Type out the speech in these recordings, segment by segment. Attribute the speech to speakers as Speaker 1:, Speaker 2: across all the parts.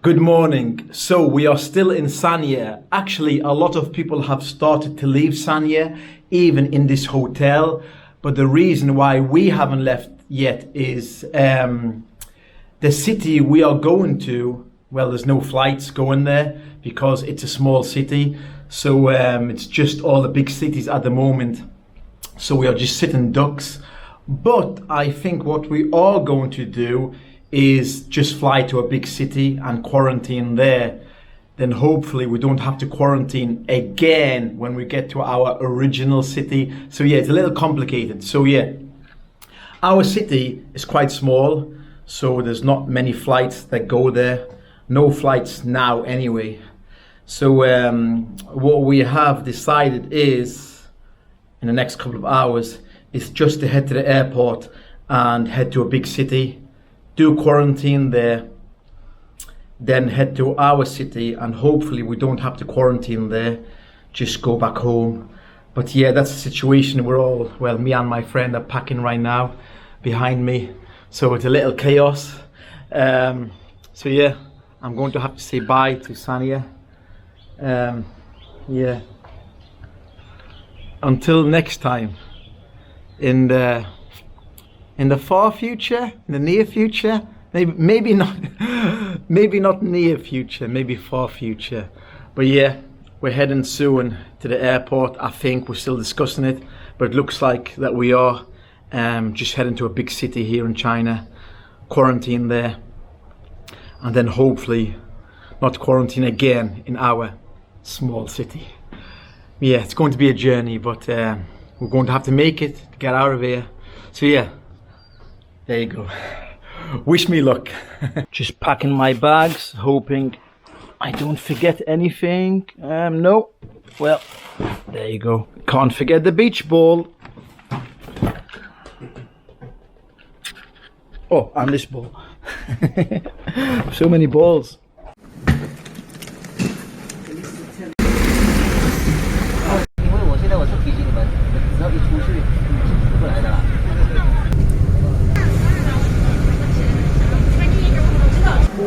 Speaker 1: Good morning. So we are still in Sanya. Actually, a lot of people have started to leave Sanya, even in this hotel. But the reason why we haven't left yet is the city we are going to, well, there's no flights going there because it's a small city. So it's just all the big cities at the moment. So we are just sitting ducks. But I think what we are going to do is just fly to a big city and quarantine there. Then hopefully we don't have to quarantine again when we get to our original city. So yeah, it's a little complicated. So yeah, our city is quite small, so there's not many flights that go there. No flights now anyway. So what we have decided is, in the next couple of hours, is just to head to the airport and head to a big city, do quarantine there, then head to our city, and hopefully we don't have to quarantine there, just go back home. But yeah, that's the situation we're all, well, me and my friend are packing right now behind me, so it's a little chaos. So yeah, I'm going to have to say bye to Sanya. Yeah, until next time, in the far future, in the near future, maybe not, maybe not near future, maybe far future. But yeah, we're heading soon to the airport. I think we're still discussing it, but it looks like that we are just heading to a big city here in China, quarantine there, and then hopefully not quarantine again in our small city. Yeah, it's going to be a journey, but we're going to have to make it to get out of here. So yeah, there you go. Wish me luck. Just packing my bags, hoping I don't forget anything. No. Well, there you go. Can't forget the beach ball. Oh, and this ball. So many balls.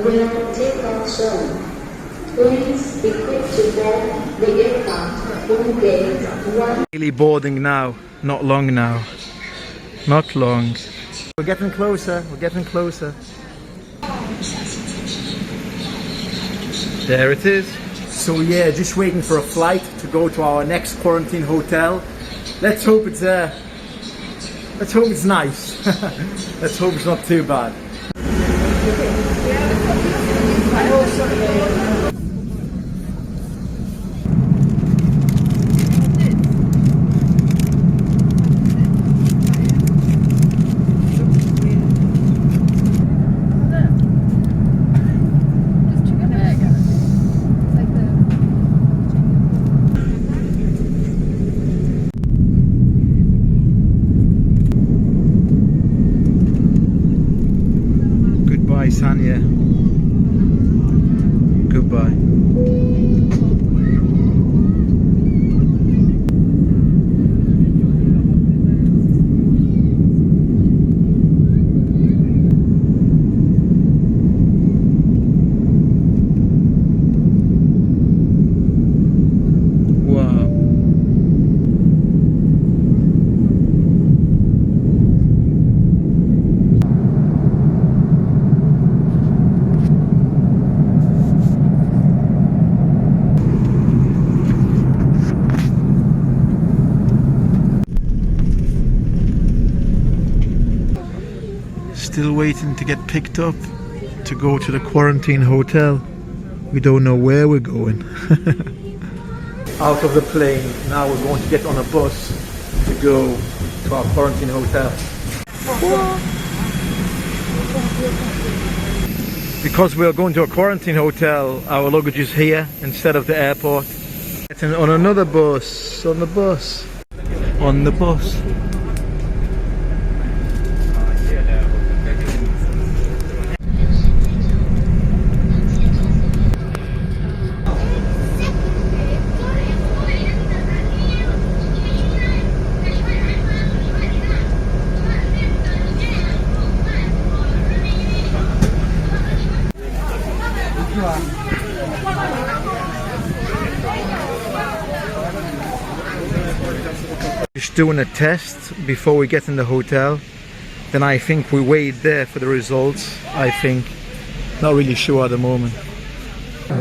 Speaker 2: Will take off soon. Please be quick to board the aircraft on gate 1.
Speaker 1: Really boarding now, not long now. Not long. We're getting closer, we're getting closer. There it is. So yeah, just waiting for a flight to go to our next quarantine hotel. Let's hope it's nice. Let's hope it's not too bad. Goodbye, Sanya. Goodbye. Wow. Still waiting to get picked up to go to the quarantine hotel. We don't know where we're going. Out of the plane, now we're going to get on a bus to go to our quarantine hotel. Because we are going to a quarantine hotel, our luggage is here instead of the airport. Getting on another bus, on the bus. Just doing a test before we get in the hotel. Then I think we wait there for the results. I think. Not really sure at the moment.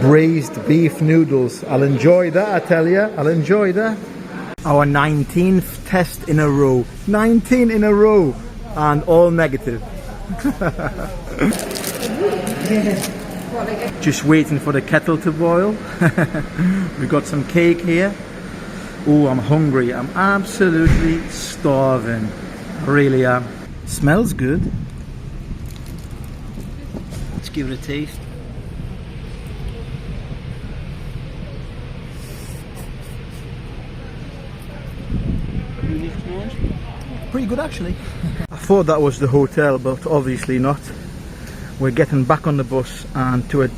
Speaker 1: Braised beef noodles. I'll enjoy that, I tell you. I'll enjoy that. Our 19th test in a row. 19 in a row. And all negative. Just waiting for the kettle to boil. We've got some cake here. Oh, I'm hungry. I'm absolutely starving. I really am. Smells good. Let's give it a taste. Pretty good actually. I thought that was the hotel, but obviously not. We're getting back on the bus and to a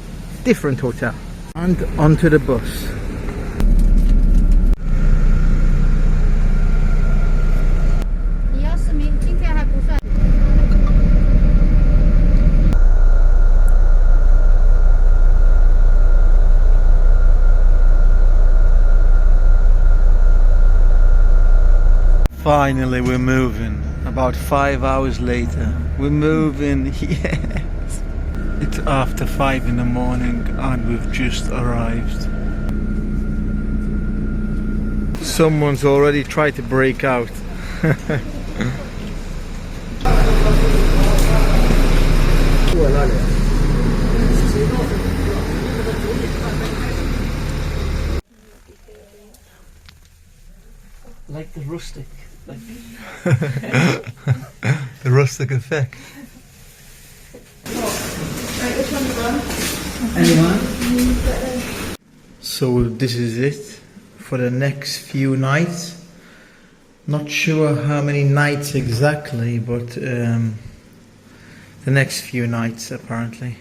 Speaker 1: different hotel. And onto the bus. Finally we're moving. About 5 hours later. We're moving, yes. It's after 5 in the morning and we've just arrived. Someone's already tried to break out.
Speaker 3: Like the rustic. Like
Speaker 1: the rustic effect.
Speaker 3: anyone?
Speaker 1: So this is it for the next few nights. Not sure how many nights exactly, but the next few nights apparently.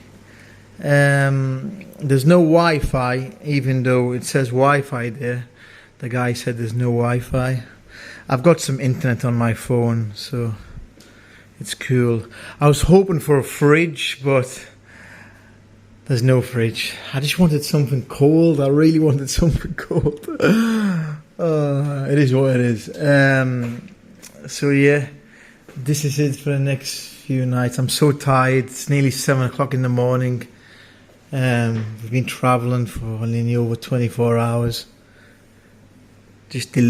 Speaker 1: There's no Wi-Fi, even though it says Wi-Fi there. The guy said there's no Wi-Fi. I've got some internet on my phone, so it's cool. I was hoping for a fridge, but there's no fridge. I just wanted something cold. I really wanted something cold. It is what it is. So yeah, this is it for the next few nights. I'm so tired. It's nearly 7 o'clock in the morning. We've been traveling for nearly over 24 hours. Just I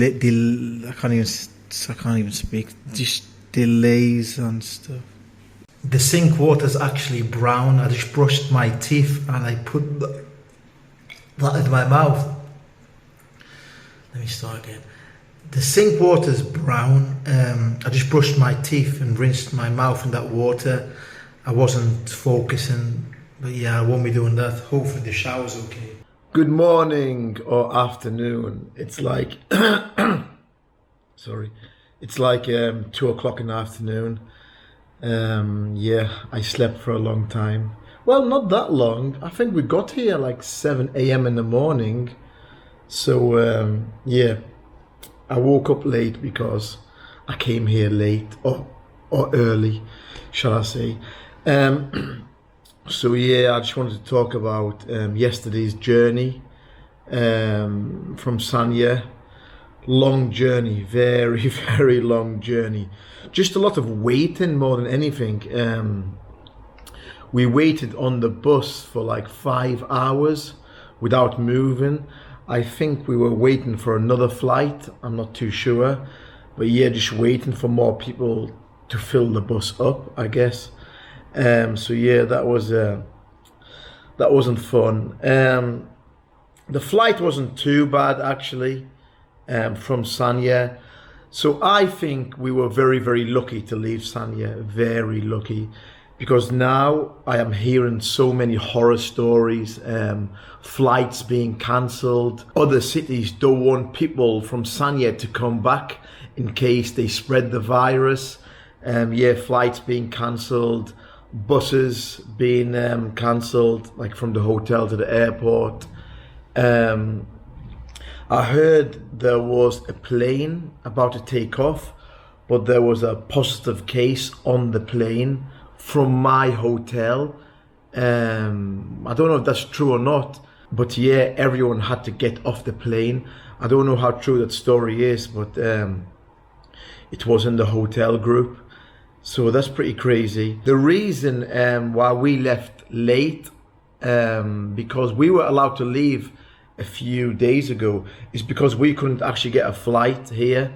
Speaker 1: can't even speak. Just delays and stuff. The sink water's actually brown. I just brushed my teeth and I put that in my mouth. Let me start again. The sink water's brown. I just brushed my teeth and rinsed my mouth in that water. I wasn't focusing, but yeah, I won't be doing that. Hopefully the shower's okay. Good morning or afternoon. It's like sorry. It's like 2 o'clock in the afternoon. Yeah, I slept for a long time. Well, not that long. I think we got here like 7 a.m. in the morning. So yeah, I woke up late because I came here late or early, shall I say. So yeah, I just wanted to talk about yesterday's journey from Sanya. Long journey, very, very long journey. Just a lot of waiting more than anything. We waited on the bus for like 5 hours without moving. I think we were waiting for another flight. I'm not too sure. But yeah, just waiting for more people to fill the bus up, I guess. So yeah, that wasn't fun. The flight wasn't too bad actually, from Sanya. So I think we were very, very lucky to leave Sanya. Very lucky, because now I am hearing so many horror stories. Flights being cancelled. Other cities don't want people from Sanya to come back in case they spread the virus. Yeah, flights being cancelled. Buses being cancelled, like from the hotel to the airport. I heard there was a plane about to take off, but there was a positive case on the plane from my hotel. I don't know if that's true or not, but yeah, everyone had to get off the plane. I don't know how true that story is, but it was in the hotel group. So that's pretty crazy. The reason why we left late, because we were allowed to leave a few days ago, is because we couldn't actually get a flight here.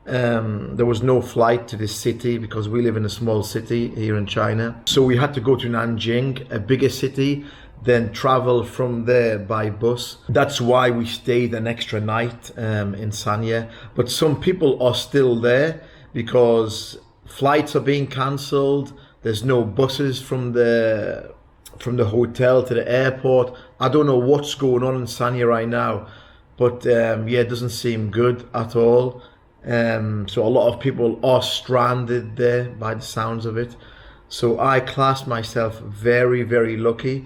Speaker 1: There was no flight to this city because we live in a small city here in China. So we had to go to Nanjing, a bigger city, then travel from there by bus. That's why we stayed an extra night in Sanya. But some people are still there because flights are being cancelled. There's no buses from the hotel to the airport. I don't know what's going on in Sanya right now, but yeah, it doesn't seem good at all. So a lot of people are stranded there by the sounds of it. So I class myself very, very lucky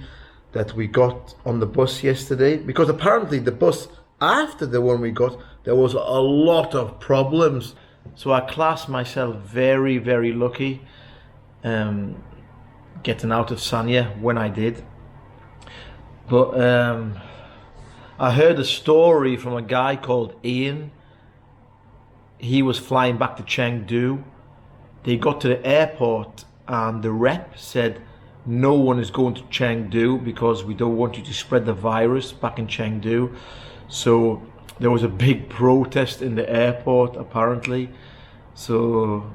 Speaker 1: that we got on the bus yesterday, because apparently the bus after the one we got, there was a lot of problems. So I class myself very, very lucky getting out of Sanya when I did. But I heard a story from a guy called Ian. He was flying back to Chengdu. They got to the airport and the rep said, no one is going to Chengdu because we don't want you to spread the virus back in Chengdu. So there was a big protest in the airport apparently. So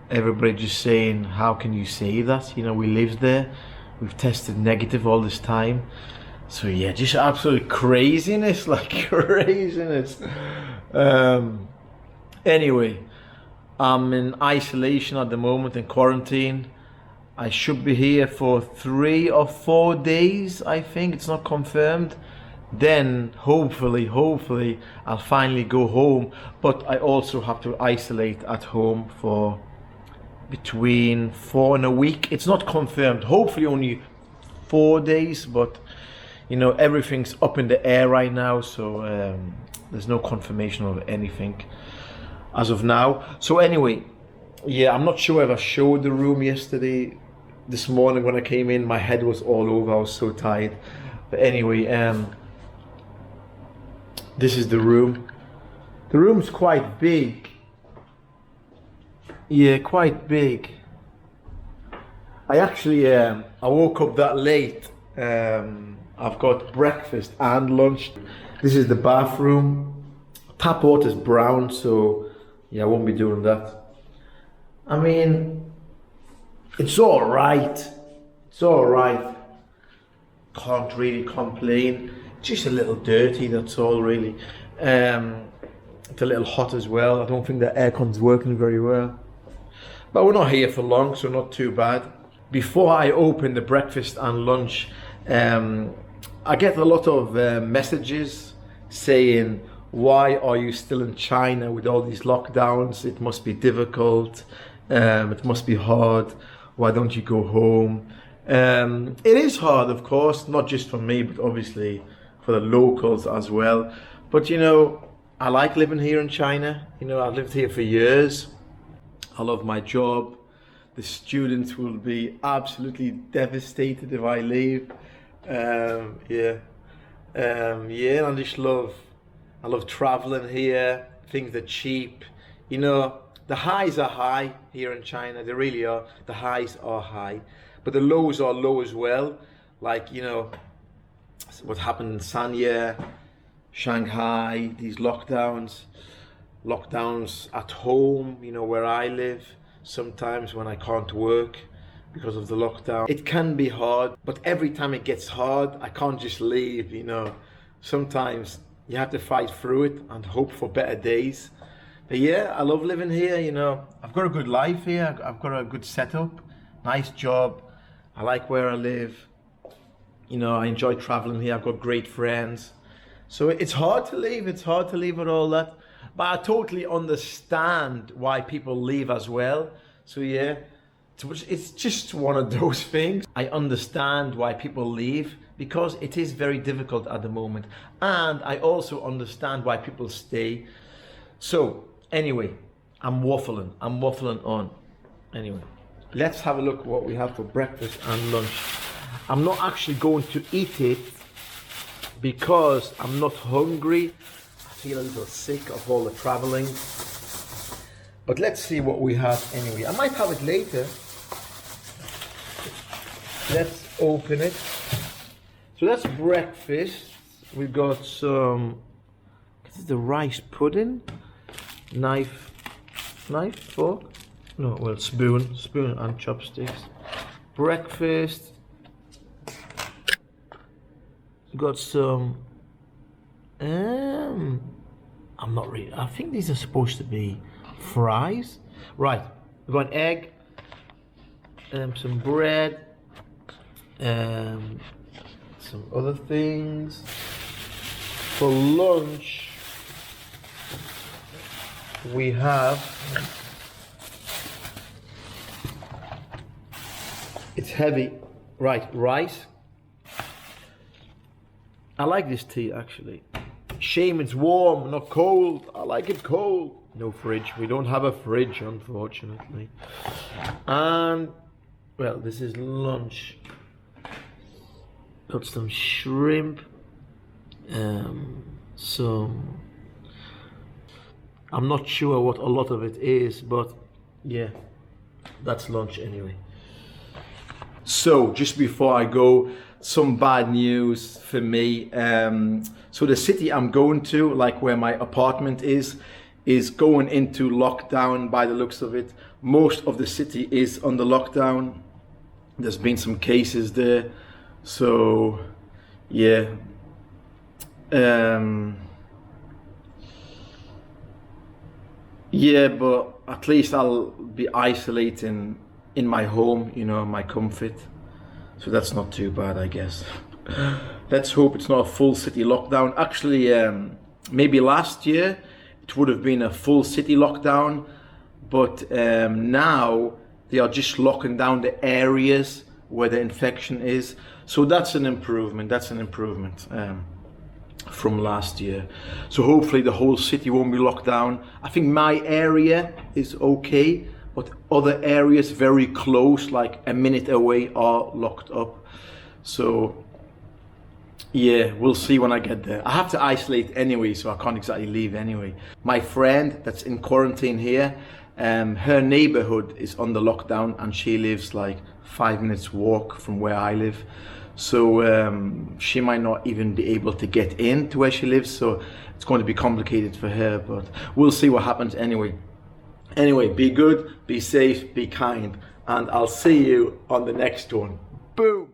Speaker 1: everybody just saying, how can you say that? You know, we live there. We've tested negative all this time. So yeah, just absolute craziness, like craziness. Anyway, I'm in isolation at the moment, in quarantine. I should be here for 3 or 4 days, I think. It's not confirmed. Then hopefully I'll finally go home. But I also have to isolate at home for between 4 and a week. It's not confirmed. Hopefully only 4 days, but you know, everything's up in the air right now, so there's no confirmation of anything as of now. So anyway, yeah, I'm not sure if I showed the room yesterday. This morning when I came in, my head was all over. I was so tired. But anyway, this is the room. The room's quite big. Yeah, quite big. I actually, I woke up that late. I've got breakfast and lunch. This is the bathroom. Tap water's brown, so yeah, I won't be doing that. I mean, it's all right. It's all right. Can't really complain. Just a little dirty, that's all really. It's a little hot as well. I don't think the aircon's working very well. But we're not here for long, so not too bad. Before I open the breakfast and lunch, I get a lot of messages saying, why are you still in China with all these lockdowns? It must be difficult. It must be hard. Why don't you go home? It is hard, of course, not just for me, but obviously for the locals as well. But you know, I like living here in China. You know, I've lived here for years. I love my job. The students will be absolutely devastated if I leave. Yeah, and I love traveling here. Things are cheap. You know, the highs are high here in China. They really are. The highs are high, but the lows are low as well. Like, you know, what happened in Sanya, Shanghai, these lockdowns at home, you know, where I live, sometimes when I can't work because of the lockdown. It can be hard, but every time it gets hard, I can't just leave, you know. Sometimes you have to fight through it and hope for better days. But yeah, I love living here, you know. I've got a good life here. I've got a good setup, nice job. I like where I live. You know, I enjoy traveling here. I've got great friends. So it's hard to leave. It's hard to leave with all that. But I totally understand why people leave as well. So yeah, it's just one of those things. I understand why people leave because it is very difficult at the moment. And I also understand why people stay. So anyway, I'm waffling on. Anyway, let's have a look what we have for breakfast and lunch. I'm not actually going to eat it because I'm not hungry. I feel a little sick of all the traveling. But let's see what we have anyway. I might have it later. Let's open it. So that's breakfast. We've got some, this is the rice pudding. Knife, fork? No, well, spoon and chopsticks. Breakfast. Got some, I'm not really, I think these are supposed to be fries. Right, we've got an egg, some bread, some other things. For lunch, we have, it's heavy, right, rice. I like this tea actually. Shame it's warm, not cold. I like it cold. No fridge. We don't have a fridge, unfortunately. And, well, this is lunch. Got some shrimp. Some, I'm not sure what a lot of it is, but yeah, that's lunch anyway. So just before I go, some bad news for me. So the city I'm going to, like where my apartment is going into lockdown by the looks of it. Most of the city is under lockdown. There's been some cases there. So yeah. Yeah, but at least I'll be isolating in my home, you know, my comfort. So that's not too bad, I guess. Let's hope it's not a full city lockdown. Actually, maybe last year it would have been a full city lockdown, but now they are just locking down the areas where the infection is. So that's an improvement. From last year. So hopefully the whole city won't be locked down. I think my area is okay, but other areas very close, like a minute away, are locked up. So yeah, we'll see when I get there. I have to isolate anyway, so I can't exactly leave anyway. My friend that's in quarantine here, her neighborhood is under lockdown and she lives like 5 minutes walk from where I live. So she might not even be able to get in to where she lives, so it's going to be complicated for her, but we'll see what happens anyway. Anyway, be good, be safe, be kind, and I'll see you on the next one. Boom!